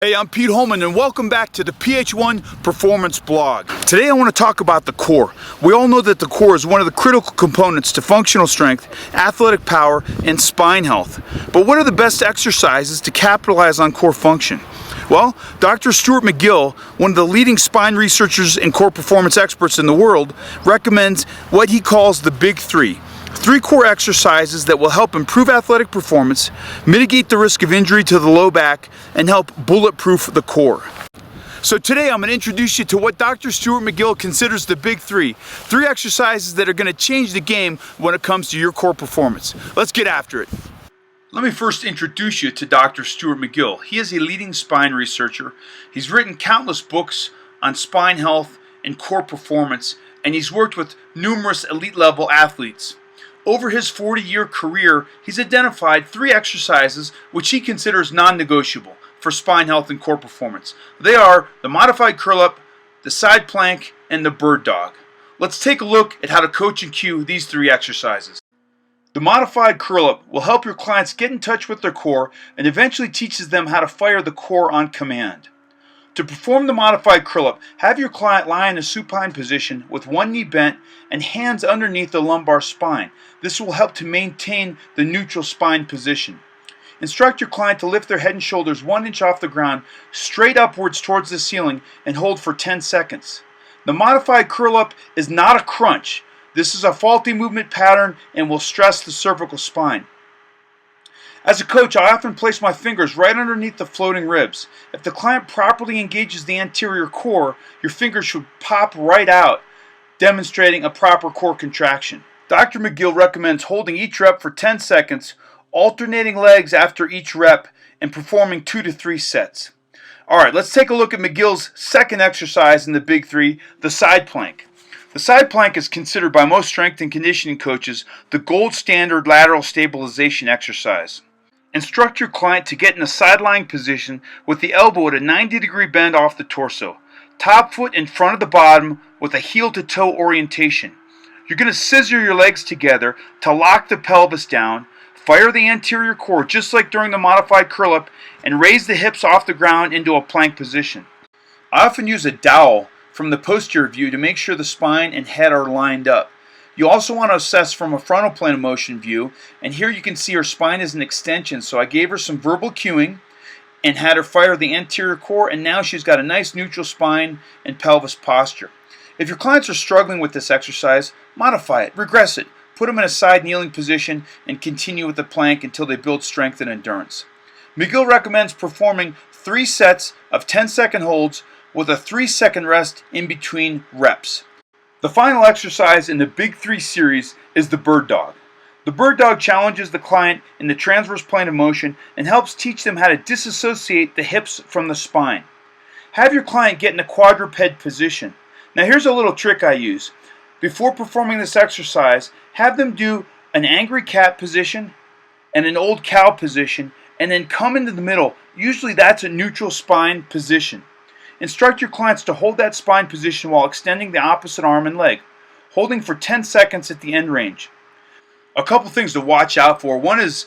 Hey, I'm Pete Holman and welcome back to the PH1Performance blog. Today I want to talk about the core. We all know that the core is one of the critical components to functional strength, athletic power, and spine health. But what are the best exercises to capitalize on core function? Well, Dr. Stuart McGill, one of the leading spine researchers and core performance experts in the world, recommends what he calls the big three. Three core exercises that will help improve athletic performance, mitigate the risk of injury to the low back, and help bulletproof the core. So today I'm going to introduce you to what Dr. Stuart McGill considers the big three. Three exercises that are going to change the game when it comes to your core performance. Let's get after it. Let me first introduce you to Dr. Stuart McGill. He is a leading spine researcher. He's written countless books on spine health and core performance, and he's worked with numerous elite level athletes. Over his 40-year career, he's identified three exercises which he considers non-negotiable for spine health and core performance. They are the modified curl-up, the side plank, and the bird dog. Let's take a look at how to coach and cue these three exercises. The modified curl-up will help your clients get in touch with their core and eventually teaches them how to fire the core on command. To perform the modified curl-up, have your client lie in a supine position with one knee bent and hands underneath the lumbar spine. This will help to maintain the neutral spine position. Instruct your client to lift their head and shoulders 1 inch off the ground, straight upwards towards the ceiling, and hold for 10 seconds. The modified curl-up is not a crunch. This is a faulty movement pattern and will stress the cervical spine. As a coach, I often place my fingers right underneath the floating ribs. If the client properly engages the anterior core, your fingers should pop right out, demonstrating a proper core contraction. Dr. McGill recommends holding each rep for 10 seconds, alternating legs after each rep, and performing 2 to 3 sets. Alright, let's take a look at McGill's second exercise in the big three, the side plank. The side plank is considered by most strength and conditioning coaches the gold standard lateral stabilization exercise. Instruct your client to get in a side-lying position with the elbow at a 90-degree bend off the torso. Top foot in front of the bottom with a heel-to-toe orientation. You're going to scissor your legs together to lock the pelvis down, fire the anterior core just like during the modified curl-up, and raise the hips off the ground into a plank position. I often use a dowel from the posterior view to make sure the spine and head are lined up. You also want to assess from a frontal plane of motion view, and here you can see her spine is an extension, so I gave her some verbal cueing and had her fire the anterior core, and now she's got a nice neutral spine and pelvis posture. If your clients are struggling with this exercise, modify it, regress it, put them in a side kneeling position, and continue with the plank until they build strength and endurance. McGill recommends performing 3 sets of 10-second holds with a 3-second rest in between reps. The final exercise in the Big Three series is the bird dog. The bird dog challenges the client in the transverse plane of motion and helps teach them how to disassociate the hips from the spine. Have your client get in a quadruped position. Now here's a little trick I use. Before performing this exercise, have them do an angry cat position and an old cow position and then come into the middle. Usually that's a neutral spine position. Instruct your clients to hold that spine position while extending the opposite arm and leg, holding for 10 seconds at the end range. A couple things to watch out for. One is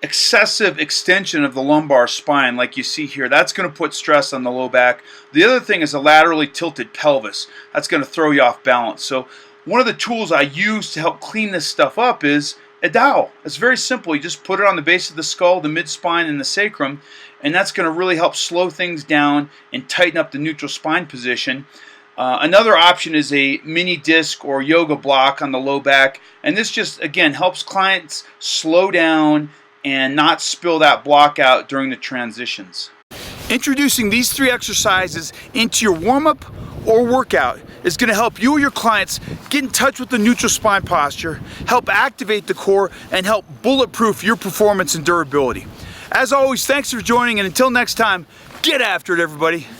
excessive extension of the lumbar spine like you see here. That's going to put stress on the low back. The other thing is a laterally tilted pelvis. That's going to throw you off balance. So one of the tools I use to help clean this stuff up is a dowel. It's very simple. You just put it on the base of the skull, the mid-spine, and the sacrum, and that's going to really help slow things down and tighten up the neutral spine position. Another option is a mini disc or yoga block on the low back, and this just, again, helps clients slow down and not spill that block out during the transitions. Introducing these three exercises into your warm-up or workout is going to help you or your clients get in touch with the neutral spine posture, help activate the core, and help bulletproof your performance and durability. As always, thanks for joining, and until next time, get after it, everybody.